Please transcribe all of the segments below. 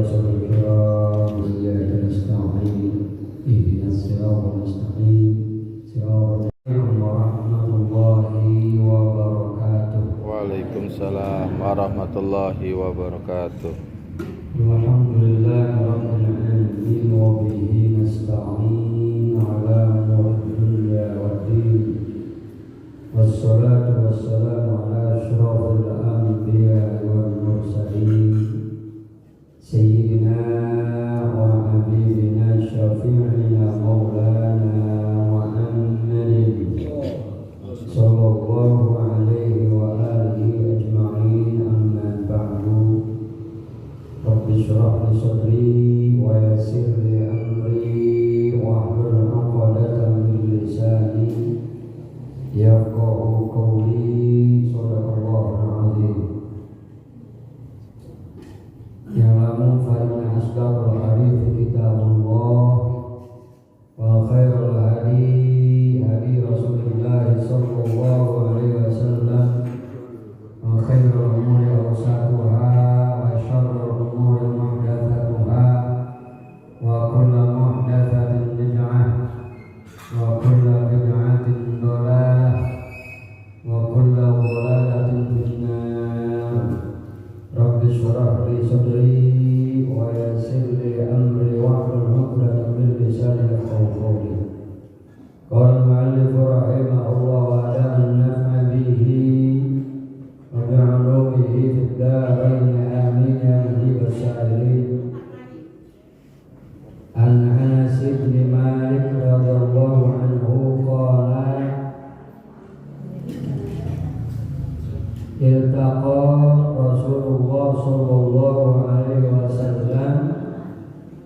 ورسوله الكرام إياك نستعين اهدنا الصراط المستقيم صراط عليكم ورحمة الله وبركاته. Waalaikumsalam warahmatullahi wabarakatuh. Alhamdulillah rabbil alamin wa bihi nasta'in ala umuri dunya waddin. Wassalatu wassalamu ala asyrafil anbiya wal mursalin sayyidina wa habibina syafi'ina maulana Muhammadin sallallahu alaihi wa alihi ajma'in, amma ba'du. Rabbi shrah li sadri wa yassir li amri wahlul 'uqdatam min lisani yafqahu qawli. Shadaqallahul 'azim. Ya'lamu fa inna asdaqal hadithi kitabullah wa khairul hadi hadi Rasulillah sallallahu alaihi wasallam wa khairul umuri awsatuha wa syarrul umuri muhdatsatuha wa kullu muhdatsatin bid'ah wa kullu bid'atin dhalalah wa kullu dhalalatin finnar. Rabbi shrah li sadri wa yassir li amri wahlul 'uqdatam min lisani yafqahu qawli. Qala al-mu'allif rahimahullah wa adana an-naf'a bihi wa bi'ulumihi fid darain amin ya rabbal alamin. An Anas bin Malik radhiyallahu anhu qala iltaqa Rasulullah sallallahu alaihi wasallam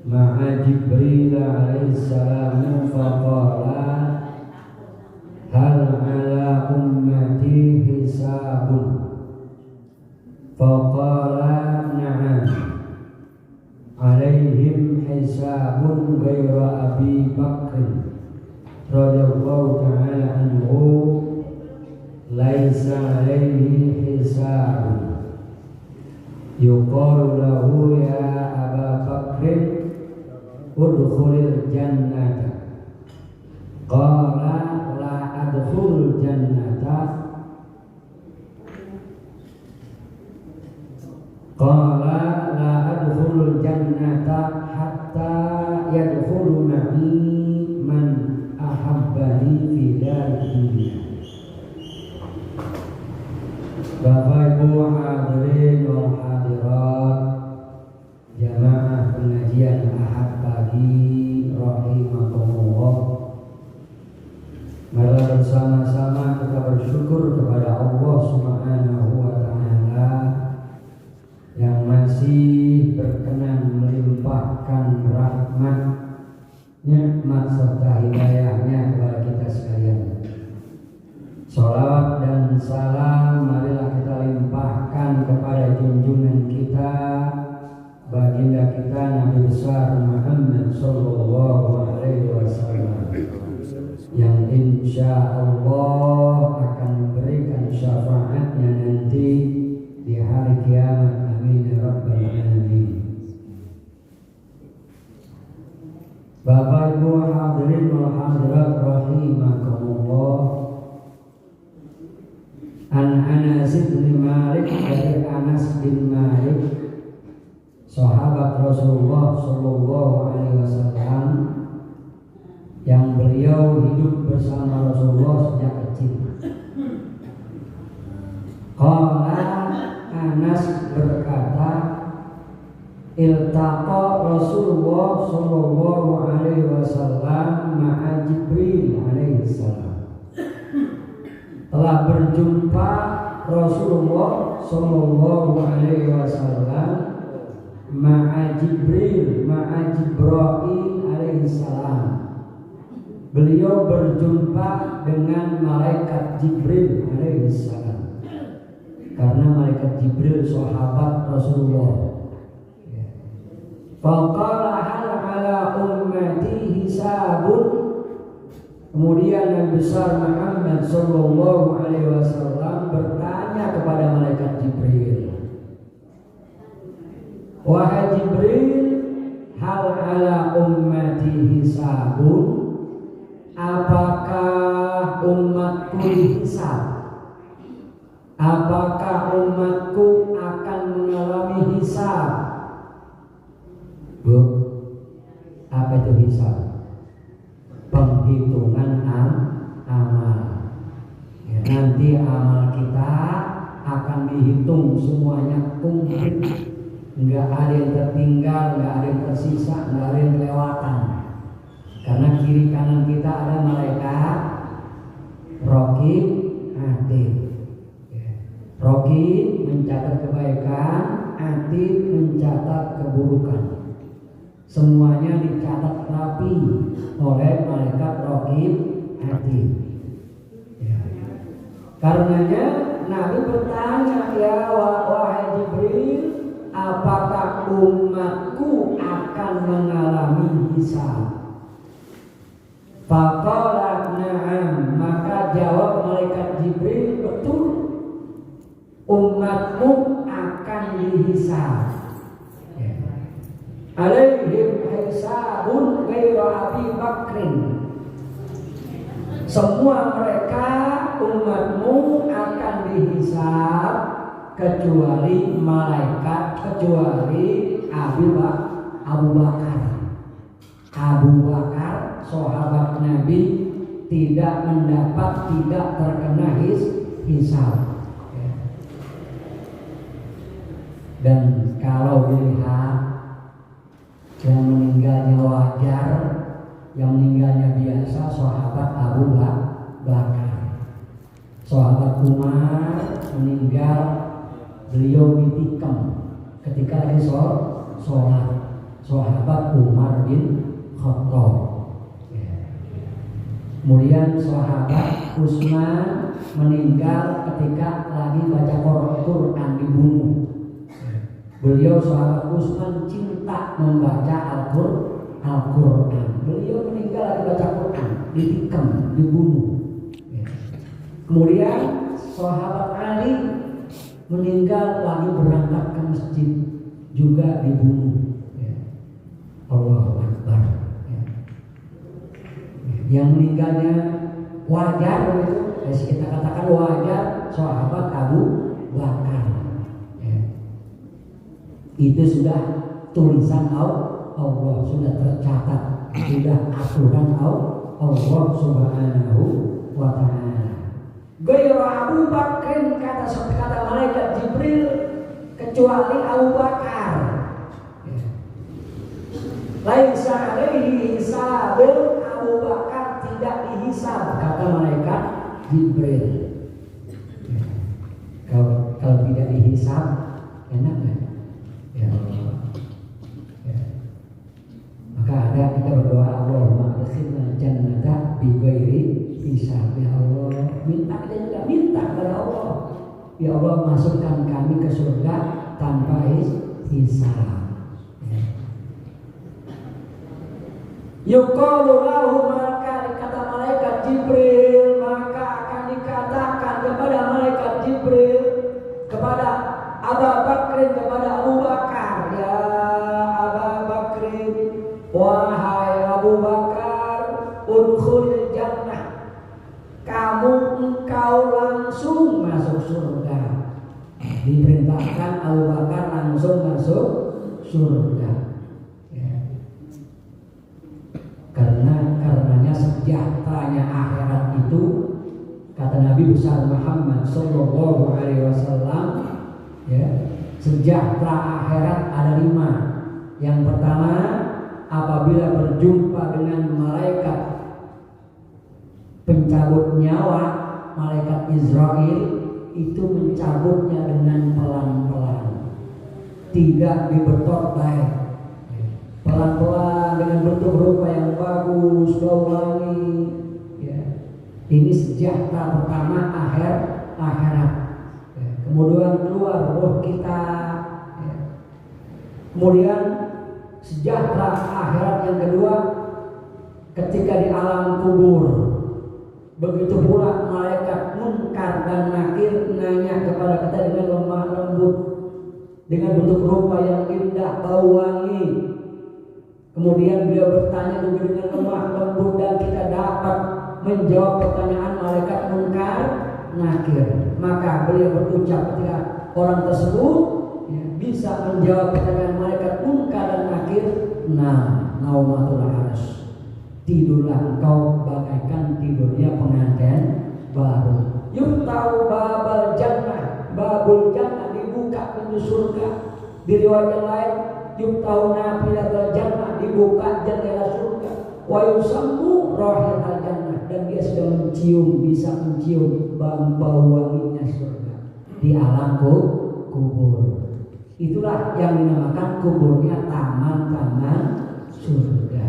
ma'a Jibril alaihi salam faqala hal ala ummati hisabun faqala na'am alaihim hisabun ghayra Abi Bakr radhiyallahu ta'ala anhu laisa alaihi hisabun yuqalu lahu ya Aba Bakr udkhulil jannata qala la adkhulul jannata qala la adkhulul jannata hatta yadkhulu ma'i man ahabbani fi darid dunya. Bapak Ibu hadirin wal hadirat jamaah pengajian Ahad pagi rahimakumullah. Mari bersama-sama kita bersyukur kepada Allah Subhanahu wa taala yang masih berkenan melimpahkan rahmat, nikmat serta hidayahnya kepada kita sekalian. Salawat dan salam marilah kita limpahkan kepada junjungan kita, baginda kita Nabi besar Muhammad sallallahu alaihi wasallam yang insya Allah akan memberikan syafaatnya nanti di hari kiamat. Amin ya rabbal alamin. Bapak Ibu hadirin wal hadirat rahimakumullah. An Anas bin Malik, dari Anas bin Malik sahabat Rasulullah sallallahu alaihi wasallam yang beliau hidup bersama Rasulullah sejak kecil. Qala Anas berkata iltaqa Rasulullah sallallahu alaihi wasallam ma'a Jibril alaihi salam. Telah berjumpa Rasulullah sallallahu alaihi wasallam ma'a Jibril alaihi salam. Beliau berjumpa dengan malaikat Jibril alaihi salam. Karena malaikat Jibril sahabat Rasulullah. Faqala hal ala ummati hisabun. Kemudian Nabi besar Muhammad sallallahu alaihi wasallam bertanya kepada malaikat Jibril, Wahai Jibril, hal ala ummati hisabun, apakah umatku dihisab? Apakah umatku akan mengalami hisab? Bu, apa itu hisab? Penghitungan amal. Ya, nanti amal kita akan dihitung semuanya komplit. Nggak ada yang tertinggal, nggak ada yang tersisa, nggak ada yang kelewatan. Karena kiri kanan kita ada malaikat Raqib, Atid. Raqib mencatat kebaikan, Atid mencatat keburukan. Semuanya dicatat rapi oleh malaikat Raqib, Atid. Karenanya Nabi bertanya, ya wahai Jibril, apakah umatku akan mengalami hisab? Faqala na'am, maka jawab malaikat Jibril, betul, umatmu akan dihisab. Alaihim hisabun ghairu Abi Bakrin. Semua mereka umatmu akan dihisab kecuali malaikat, kecuali Abu Bakar. Abu Bakar, sahabat Nabi, tidak terkena hisab. Dan kalau dilihat yang meninggalnya wajar, yang meninggalnya biasa, sahabat Abu Bakar. Sahabat Umar meninggal, beliau ditikam ketika lagi sholat. Sahabat Umar bin Khattab. Kemudian sahabat Utsman meninggal ketika lagi baca Quran, dibunuh. Beliau sahabat Utsman cinta membaca Al-Quran. Beliau meninggal lagi baca Quran, ditikam, dibunuh. Kemudian sahabat Ali meninggal lagi berangkat ke masjid, juga dibunuh. Allahu Akbar. Yang meninggalnya wajar begitu, kita katakan wajar, sahabat Abu Bakar. Itu sudah tulisan Allah, sudah tercatat, sudah aturan Allah Subhanahu wa Ta'ala. Ghairu Abu Bakrin, kata malaikat Jibril, kecuali Abu Bakar. Laisa alaihi hisabun, Abu Bakar tidak dihisab, kata malaikat Jibril. Kalau tidak dihisab, enak nggak? Ya. Maka ada kita berdoa, Allahumma adkhilna jannata bi ghairi hisab. Ya Allah, minta kita juga minta kepada Allah. Ya Allah, masukkan kami ke surga tanpa hisab. Yuqalu lahu, maka kata malaikat Jibril, maka akan dikatakan kepada malaikat Jibril, kepada Abu Bakrin, kepada Abu Bakar, ya Abu Bakrin, wahai Abu Bakar, udkhulil jannah, engkau langsung masuk surga. Diperintahkan Abu Bakar langsung masuk surga. Karenanya sejahteranya akhirat itu, kata Nabi besar Muhammad Sallallahu Alaihi Wasallam, sejahtera akhirat ada 5. Yang pertama, apabila berjumpa dengan malaikat pencabut nyawa, malaikat Israel, itu mencabutnya dengan pelan-pelan, tidak dibetot baik, pelan-pelan dengan bentuk rupa yang bagus, bau wangi. Ini sejahtera pertama akhirat. Kemudian keluar roh kita. Kemudian sejahtera akhirat yang kedua, ketika di alam kubur. Begitu pula malaikat Munkar dan Nakir nanya kepada kita dengan lemah lembut, dengan bentuk rupa yang indah, bau wangi. Kemudian beliau bertanya juga dengan lemah lembut dan kita dapat menjawab pertanyaan malaikat Munkar Nakir. Maka beliau berucap ketika orang tersebut bisa menjawab pertanyaan malaikat Munkar dan Nakir, naumatul aras. Tidurlah engkau bagaikan tidurnya pengantin baru. Yuftau babal jannah, babul jannah, dibuka pintu surga. Di riwayat yang lain, yuftau nafilatul jannah, dibuka jendela surga. Wa yusammu rahilatul jannah, dan dia sudah mencium, bisa mencium bau wanginya surga di alam kubur. Itulah yang dinamakan kuburnya taman-taman surga.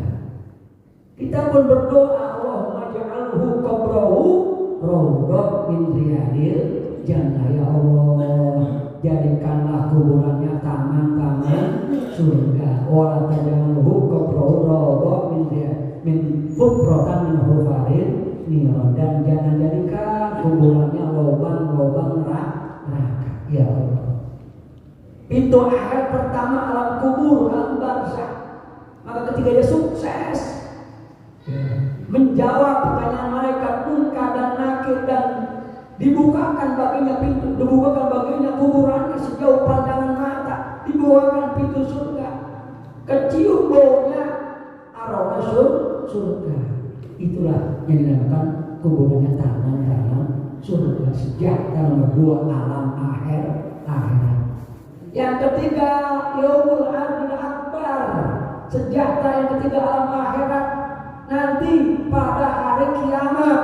Kita pun berdoa, Allahumma ja'alhu qabrahu raudhah min riyadil jannah. Ya Allah, jadikanlah kuburannya taman-taman surga. Wa taj'alhu qabrahu raudhah min futratan min hufaril niran, dan jangan jadikan kuburannya lubang-lubang neraka. Ya Allah. Pintu akhir pertama alam kubur, alam barzakh. Maka ketika dia sukses menjawab pertanyaan malaikat Munkar dan Nakir dan dibukakan baginya pintu, dibukakan baginya kuburannya sejauh pandangan mata, dibukakan pintu surga, kecium baunya aroma surga. Itulah yang dinamakan kuburannya taman-taman surga. Sejahtera nomor 2 alam akhirat. Yang ketiga yaumul adil akbar, sejahtera yang ketiga alam akhirat. Nanti pada hari kiamat,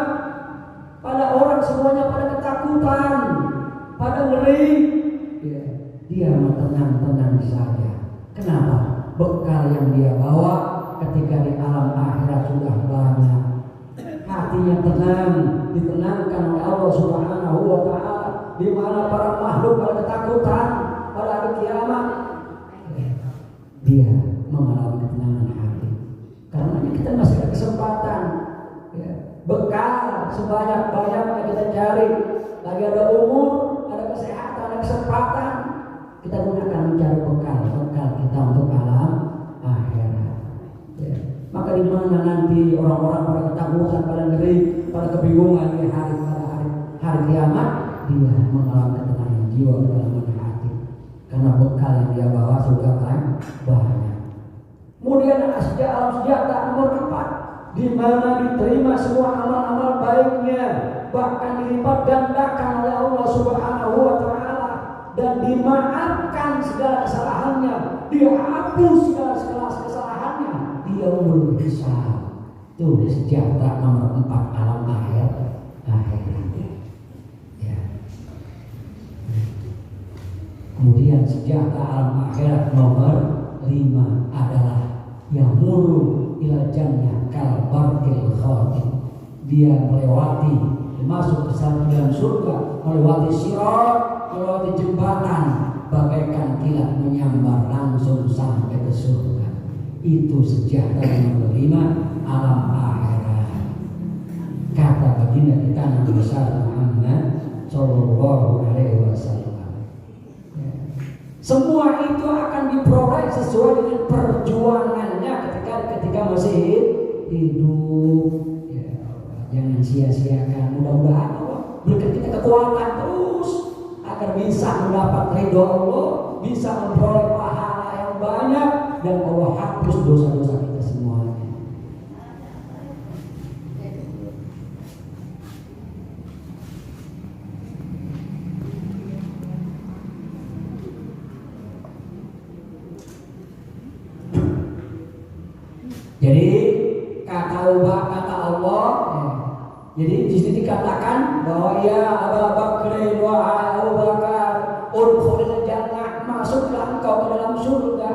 pada orang semuanya pada ketakutan, pada ngeri, dia mau tenang-tenang saja. Kenapa? Bekal yang dia bawa ketika di alam akhirat sudah banyak. Hatinya tenang, ditenangkan oleh Allah Subhanahu wa Ta'ala. Di mana para makhluk pada ketakutan pada hari kiamat, dia mengalami ketenangan hati. Karena kita masih ada kesempatan, bekal sebanyak-banyaknya kita cari. Lagi ada umur, ada kesehatan, ada kesempatan, kita gunakan mencari bekal kita untuk alam akhirat. Maka di mana nanti orang-orang pada ketakutan, pada ngeri, pada kebingungan di hari kiamat, dia mengalami ketenangan jiwa, ketenangan hati. Karena bekal yang dia bawa sudah banyak. Kemudian alam sejahtera nomor 4, di mana diterima semua amal-amal baiknya, bahkan dilipat gandakan oleh Allah Subhanahu wa Ta'ala, dan dimaafkan segala kesalahannya, dihapus segala kesalahannya, dia hisab. Itu sejahtera nomor 4 alam akhirat. Kemudian sejahtera alam akhirat nomor 5 adalah yang muru ila jannah kal barqil khatim. Dia melewati, masuk ke dalam surga, melewati sirat, melewati jembatan, bagaikan kilat menyambar langsung sampai ke surga. Itu sejahtera nomor 5 alam akhirat. Kata baginda kita Nabi Muhammad sallallahu alaihi wasallam, semua itu akan diperoleh sesuai dengan perjuangannya ketika masih hidup. Ya Allah, jangan sia-siakan. Mudah-mudahan Allah berikan kita kekuatan terus agar bisa mendapat ridho Allah, bisa memperoleh pahala yang banyak, dan Allah hapus dosa-dosa kita semuanya. Jadi kata Allah, jadi di sini dikatakan bahwa ya Abu Bakar wa Abu Bakar udkhulil jannah, masuklah engkau ke dalam surga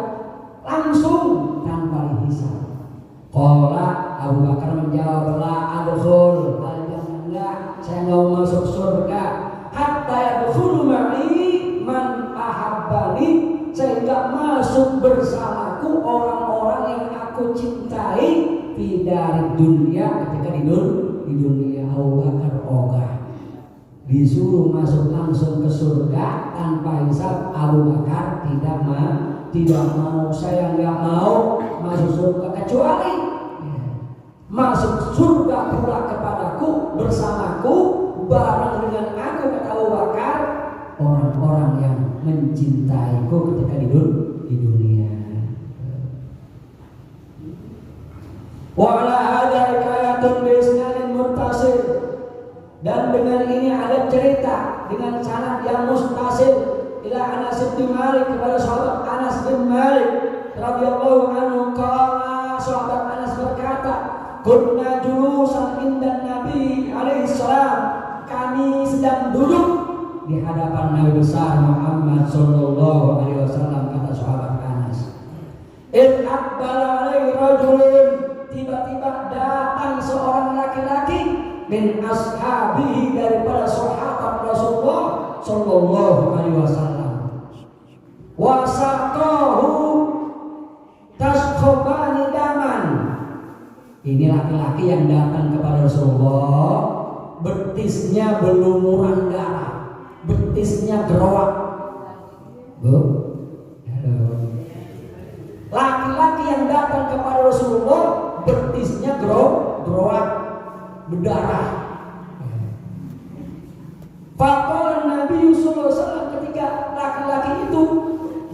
langsung tanpa dihisab. Qala Abu Bakar menjawab, la adkhul al-jannah, saya enggak masuk surga hatta yadkhulu ma'i man ahabbani, sehingga masuk bersamaku orang-orang yang aku cintai dari dunia, ketika di dunia. Abu Bakar ogah, disuruh masuk langsung ke surga tanpa hisab. Abu Bakar tidak mau. Saya nggak mau masuk surga kecuali masuk surga pula kepadaku, bersamaku, bareng dengan aku, kata Abu Bakar, orang-orang yang mencintaiku ketika di dunia. Wa ala hadza hikayatun bi isnadin muttasil, dan dengan ini ada cerita dengan sanad yang muttasil ila Anas bin Malik, kepada sahabat Anas bin Malik radhiyallahu anhu. Qala, sahabat Anas berkata, kunna julusan indan Nabi alaihi salam, kami sedang duduk di hadapan Nabi besar Muhammad sallallahu alaihi wasallam, kata sahabat Anas. In aqbala alaihi rajulun, tiba-tiba datang seorang laki-laki min ashabihi, daripada sahabat Rasulullah sallallahu alaihi wasallam. Wasaqahu tasqabani daman. Ini laki-laki yang datang kepada Rasulullah, betisnya berlumuran darah, betisnya gerowak. Laki-laki yang datang kepada Rasulullah, betisnya gerowak, berdarah. Faqala Nabi sallallahu alaihi wasallam, ketika laki-laki itu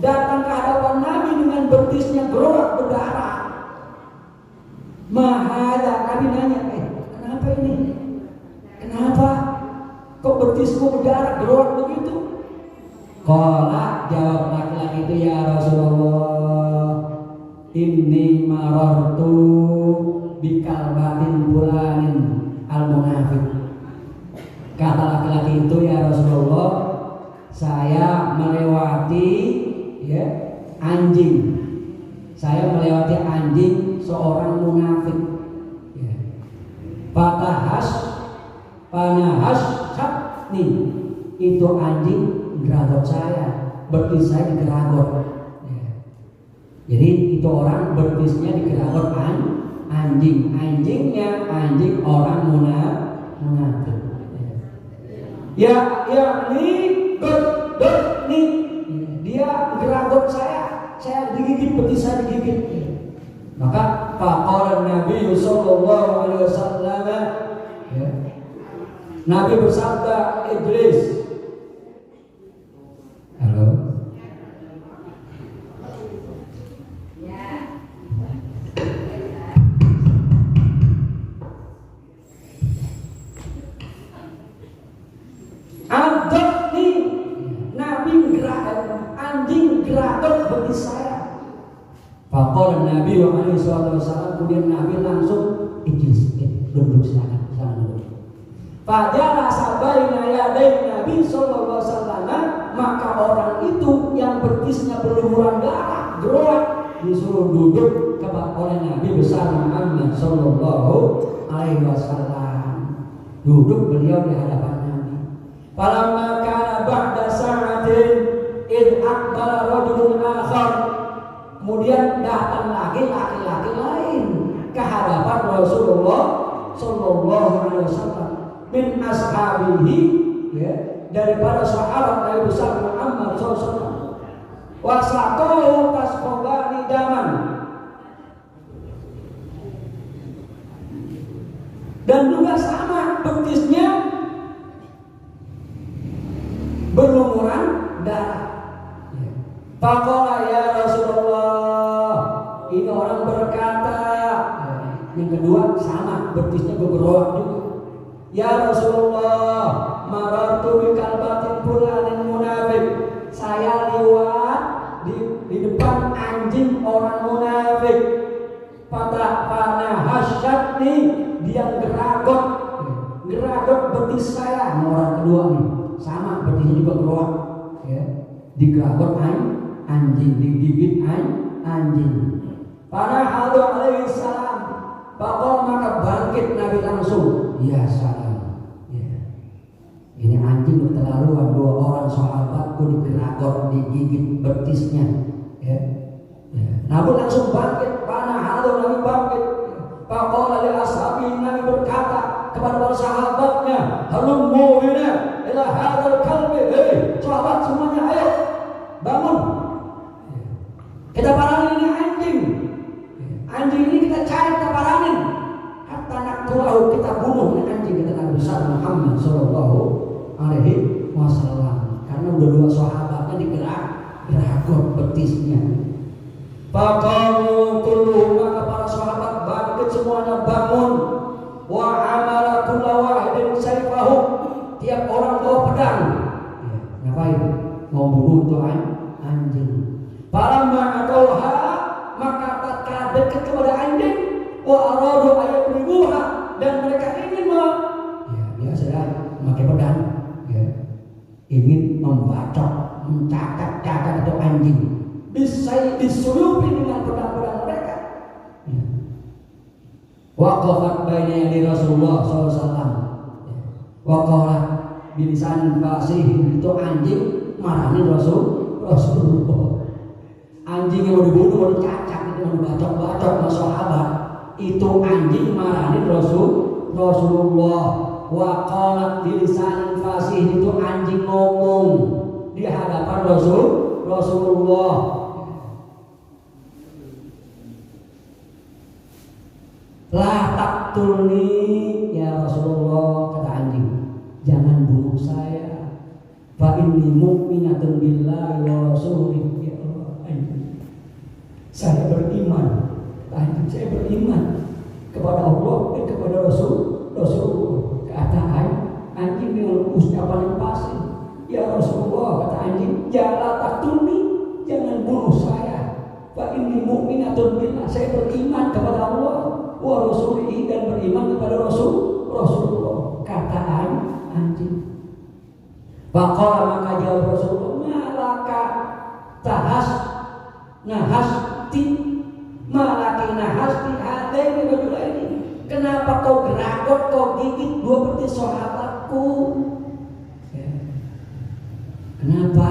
datang ke hadapan Nabi dengan betisnya gerowak, berdarah. Mahada, Nabi nanya, kenapa ini? Kenapa? Kok betismu berdarah, gerowak begitu? Qala, jawab laki-laki itu, ya Rasulullah, inni marartu bikalbatin fulanin al-munafiq. Kata laki-laki itu, ya Rasulullah, saya melewati anjing. Saya melewati anjing seorang munafik. Panahas nih, itu anjing geragot saya, betis saya digeragot. Jadi itu orang betisnya digeragot anjingnya anjing orang munafik. Ya nih dia geragot saya digigit, betis saya digigit. Maka faqala Nabi sallallahu alaihi wasallam, Nabi bersabda, Iblis. Halo. Adakni, Nabi anjing geragot betis saya. Faqala Nabi alaihi wasallam, kemudian Nabi langsung ijlis, duduk silakan duduk. Fajalasa baina yaday Nabi sallallahu alaihi wasallam, maka orang itu yang betisnya berlumuran darah, gerowak, disuruh duduk oleh Nabi besar Muhammad sallallahu alaihi wasallam. Duduk beliau di hadapan Nabi. Falamma kana ba'da sa'atin id aqbala rajulun akhar, kemudian datang lagi laki-laki lain ke hadapan Rasulullah sallallahu alaihi wasallam min ashabihi, daripada sahabat Nabi besar Muhammad sallallahu alaihi wasallam. Wasaqahu tasqabani daman, dan juga sama betisnya berlumuran darah. Faqala ya Rasulullah, ini orang berkata, yang kedua sama betisnya bergerowak juga. Ya Rasulullah, marartu bikalbatin fulanin munafik, saya lewat di depan anjing orang munafik. Fanahasyatni, dia geragot betis saya. Orang kedua nih sama betisnya juga gerowak, digeragot anjing, digigit anjing. Panahadu alaihi salam, maka bangkit Nabi langsung, ya salam. Ini anjing keterlaluan, dua orang sahabatku digeragot, digigit betisnya. Nabi langsung bangkit, Nabi bangkit. Faqala li ashabi, Nabi berkata kepada para sahabatnya, halummu bina ila hadzal kalbi. Sahabat semuanya, ayo bangun. Kita parangin ini anjing. Anjing ini kita cari, kita parangin. Hatta naqtuluhu, kita bunuh ini anjing, kata Nabi besar Muhammad sallallahu alaihi wasallam. Karena udah dua sahabatnya digerak betisnya. Faqamu kulluhum, maka para sahabat bangkit semuanya bangun. Wa amara kullu wahidin sayfahu, tiap orang bawa pedang. Ngapain? Mau bunuh tuh anjing. Falamma atauha, maka tatkala dekat kepada anjing, wa aradu ayyabribuha, dan mereka ingin biasa memakai pedang, ingin membacok, mencakat-cakat itu anjing. Bisa disuyupi dengan pedang-pedang mereka. Waqafat baina yadi Rasulullah SAW. Waqala bilisan fasih, itu anjing marani Rasulullah. Anjing yang mau dibunuh, mau dicacat, itu mau dibacok-bacok sama sahabat, itu anjing marani Rasulullah. Waqalat bilisan fasih, itu anjing ngomong di hadapan Rasulullah. La taqtulni ya Rasulullah, kata anjing, jangan bunuh saya. Fa inni mu'minatun billahi wa rasulihi. Ya Allah, anjing, saya beriman. Anjing, saya beriman kepada Allah dan kepada Rasulullah. Kata anjing dengan ucapan yang pasti, ya Rasulullah, kata anjing, jangan taqtulni, jangan bunuh saya. Fa inni mu'minatun billah, saya beriman kepada Allah wa rasulihi, dan beriman kepada Rasulullah. Kata anjing. Faqala, maka jawab Rasulullah, malaka nahasti hadaini rajulaini, kenapa kau geragot, kau gigit dua betis sahabatku? Kenapa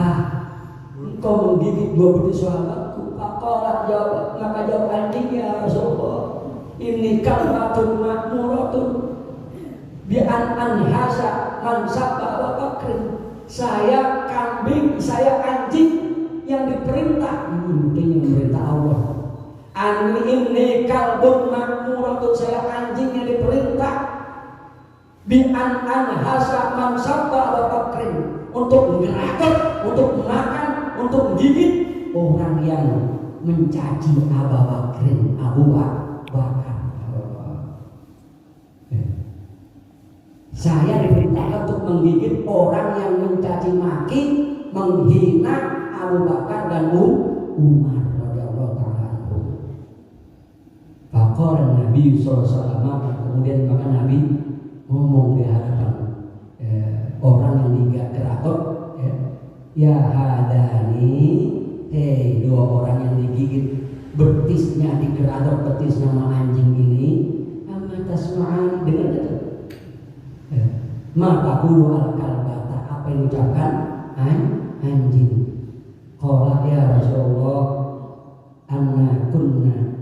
engkau menggigit dua betis sahabatku? Faqala, maka jawab anjing, ya Rasulullah, ini kalimatun ma'muratun bi an anhasa man sabba wa bakrin. Saya kambing, saya anjing yang diperintah, ini perintah Allah. Ini kalbun ma'muratun, saya anjing yang diperintah bi an anhasa man sabba wa bakrin, untuk menggerakkan, untuk makan, untuk menggigit orang yang mencaci Abu Bakrin, Abu Bakar. Saya diperintahkan untuk menggigit orang yang mencaci maki, menghina Abu Bakar dan Umar radhiyallahu ta'ala anhu. Faqala Nabi sallallahu alaihi wasallam, kemudian maka Nabi ngomong di hadapan orang yang digeragot, ya hadani, dua orang yang digigit betisnya, digeragot betisnya sama anjing ini, amma tasma'ani, dengar itu. Maka qulu al-kalbata, apa yang diucapkan anjing. Qala ya Rasulullah, anna kunna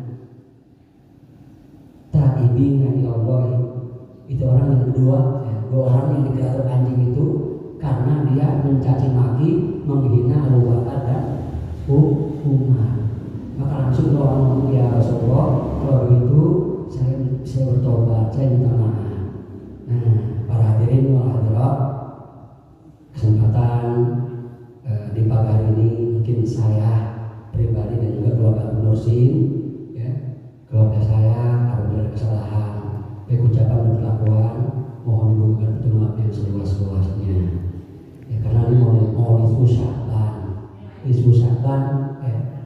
ta'ibina ila Allah. Itu orang yang kedua, dua orang yang digeragot anjing itu karena dia mencaci maki, menghina Abu Bakar dan Umar. Maka langsung orang ngomong, ya Rasulullah, kalau begitu saya bertobat, saya minta maaf. Nah, para hadirin wal hadirat, kesempatan di pagi hari ini mungkin saya pribadi dan juga keluarga Nursin, keluarga saya apabila ada kesalahan, ucapan dan perlakuan, mohon diberikan petunjuk maaf yang seluas-luasnya. Karena ini mau Nisfu Sya'ban,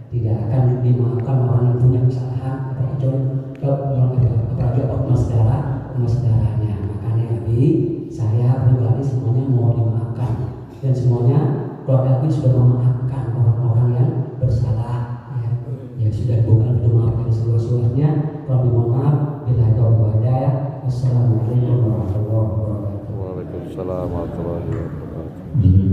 tidak akan dimaafkan orang yang punya kesalahan, apalagi ormas saudaranya. Makanya Abi, saya pribadi semuanya mau dimaafkan, dan semuanya keluarga Abi sudah memaafkan orang-orang yang bersalah. Ya sudah bukan itu maaf yang seluas-luasnya. Kalau mohon maaf, bila itu hidayah. Wassalamualaikum warahmatullahi wabarakatuh. Waalaikumsalam warahmatullahi wabarakatuh.